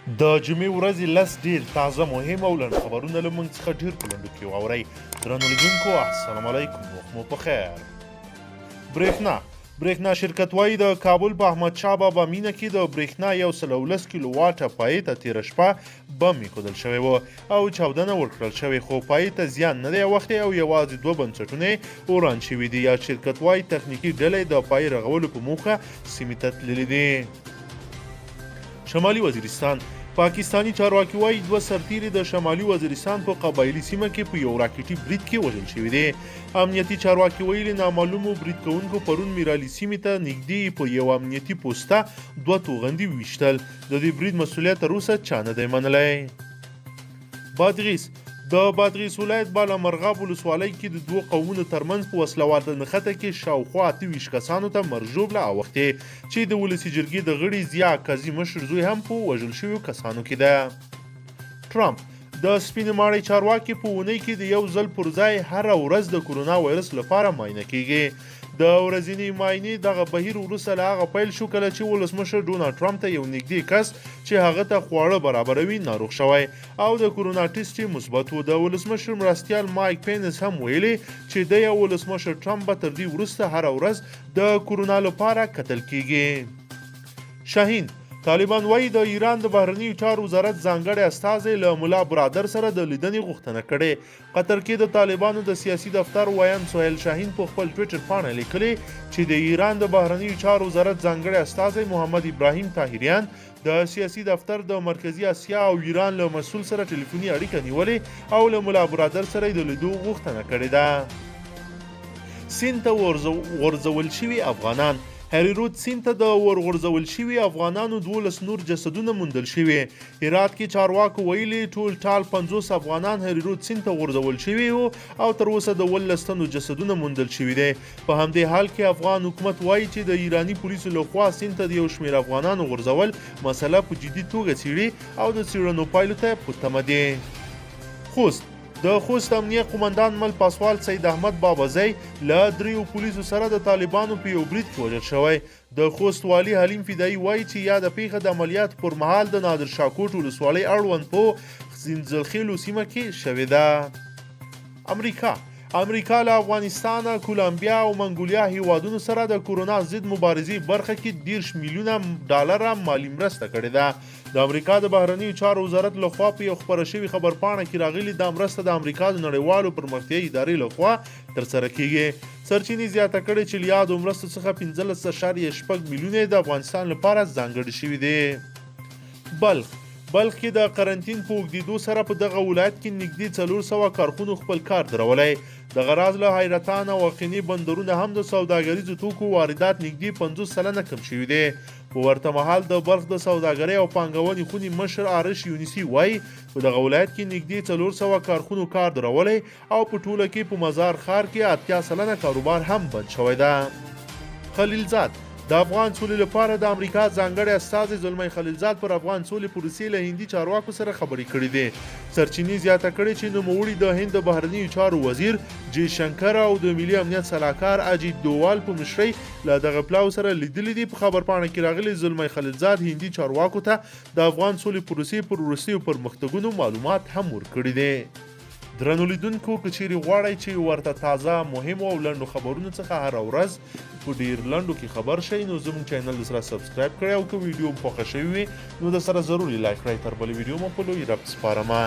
د جمعې ورځې لس ډېر تازه مهم او لنډ خبرونه له موږ څخه ډېر په لنډو کې واورئ. درنو لیدونکو السلام علیکم، وخت مو په خیر. برېښنا شرکت وایي د کابل په احمدشاه بابا مینه کې د برېښنا 119 کیلو واټه پایې ته تېره شپه بم ایښودل شوی و او چاودنه ورکړل شوې، خو پایې ته زیان نه دی اوښتی او یوازې 2 بنسټونه یې وران شوي دي. یا شرکت وایي تخنیکي ډلې د پایې رغولو په موخه سیمې ته تللي دي. شمالي وزیرستان پاکستانی چارواکي وایي 2 سرتیري د شمالي وزیرستان په قبایلي سیمه کې په یو راکټي برید کې وژل شوي دي. امنیتي چارواکي ویلي نامعلومو برید کوونکو پرون میرالي سیمې ته نږدې په یو امنیتي پوسته 2 توغندي ویشتل. د دې برید مسؤلیت تر اوسه چا نه دی منلی. د بادغیس ولایت بالامرغاب ولسوالۍ کې د 2 قومونو ترمنځ په وسلواله نښته کې شاوخوا 28 کسانو ته مرګ ژوبله اوښتې چې د ولسي جرګې د غړي ضیا قاضي مشر زوی هم په وژل شویو کسانو کې ده. ټرمپ د سپینې ماڼۍ چارواکي په اونۍ کې د یو ځل پر ځای هره ورځ د کورونا وایرس لپاره معاینه کیږي. د ورځنۍ معاینې دغه بهیر وروسته له هغه پیل شو کله چې ولسمشر ډونالډ ټرمپ ته یو نږدې کس چې هغه ته خواړه برابروي ناروغ شوی او د کورونا ټیسټ یې مثبت و. د ولسمشر مرستیال مایک پینس هم ویلي چې د یو ولسمشر ټرمپ به تر دې وروسته هره ورځ د کورونا لپاره کتل کیږي. شاهین طالبان وایي د ایران د بهرنیو چارو وزارت ځانګړی استازی له ملا برادر سره د لیدنې غوښتنه کړې. قطر کې د طالبانو د سیاسي دفتر ویان سهیل شاهین په خپل ټویټر پاڼه لیکلي چې د ایران د بهرنیو چارو وزارت ځانګړی استازی محمد ابراهیم طاهریان د سیاسي دفتر د مرکزی اسیا او ایران له مسؤل سره ټلیفوني اړیکه نیولې او له ملا برادر سره د لیدو غوښتنه کړې ده. سیند ته ورځول شوي افغانان هریرود سیند ته د ورغورځول شوي افغانانو 12 نور جسدونه موندل شوي. هرات کې چارواکو ویلي ټول ټال 50 افغانان هریرود سیند ته غورځول شوي او تر اوسه د 12 تنو جسدونه موندل شوي دي. په همدې حال کې افغان حکومت وایي چې د ایرانی پولیسو لخوا سیند ته د یو شمېر افغانانو غورځول مسله په جدي توګه څېړي او د څېړنو پایلو ته په تمه دي. د خوست امنیه قومندان مل پاسوال سید احمد بابزی له 3 پولیسو سره د طالبانو په یو برید کې وژل شوی. د خوست والی حلیم فدایي وایي چې یاده پیښه د عملیات پر مهال د نادر شاه کوټ ولسوالۍ اړوند په زنځلخیلو سیمه کې شوې ده. امریکا له افغانستان، کولمبیا او منګولیا هیوادونو سره د کورونا ضد مبارزې برخه کې 10 میلیونه ډالر مالی مرسته کړې ده. د امریکا د بهرنیو چارو وزارت لخوا په یو خپره شوي خبرپاڼه کې راغلي دا مرسته د امریکا د نړیوالو پرمختیایي ادارې لخوا ترسره کیږي. سرچینې زیاته کړې چې له یادو مرستو څخه 15.6 میلیونه د افغانستان لپاره ځانګړي شوي دي. بلخ کې د قرنطین په اوږدېدو سره په دغه ولایت کې نږدې 400 کارخونو خپل کار درولی. د غراض له حیرتان او اقینې بندرونه هم د سوداګریزو توکو واردات نږدې 50% کم شوي دي. په ورته مهال د بلخ د سوداګرۍ او پانګونې خونې مشر آرش یونسي وایي په دغه ولایت کې نږدې 400 کارخونو کار درولی او په ټوله کې په مزار ښار کې 80% کاروبار هم بند شوی ده. خلیلزاد د افغان سولې لپاره د امریکا ځانګړی استازی زلمی خلیلزاد پر افغان سولې پروسې له هندي چارواکو سره خبرې کړې دي. سرچینې زیاته کړې چې نوموړي د هند د بهرنیو چارو وزیر جی شنکر او د ملي امنیت سلاکار اجیت دووال په مشرۍ له دغه پلاو سره لیدلي دي. په خبرپاڼه کې راغلي زلمی خلیلزاد هندي چارواکو ته د افغان سولې پروسې پر وروستیو پرمختګونو معلومات هم ورکړي دي. درنو لیدونکو که چیرې غواړئ چې ورته تازه مهمو او لنډو خبرونو څخه هره ورځ په ډیر لنډو کې خبر شئ نو زموږ چینل سره سبسکرایب کړئ او که ویډیو مو خوښه شوې وي نو د سره ضروري لایک کړئ. تر بلې ویډیو مو په لوی رب سپارمه.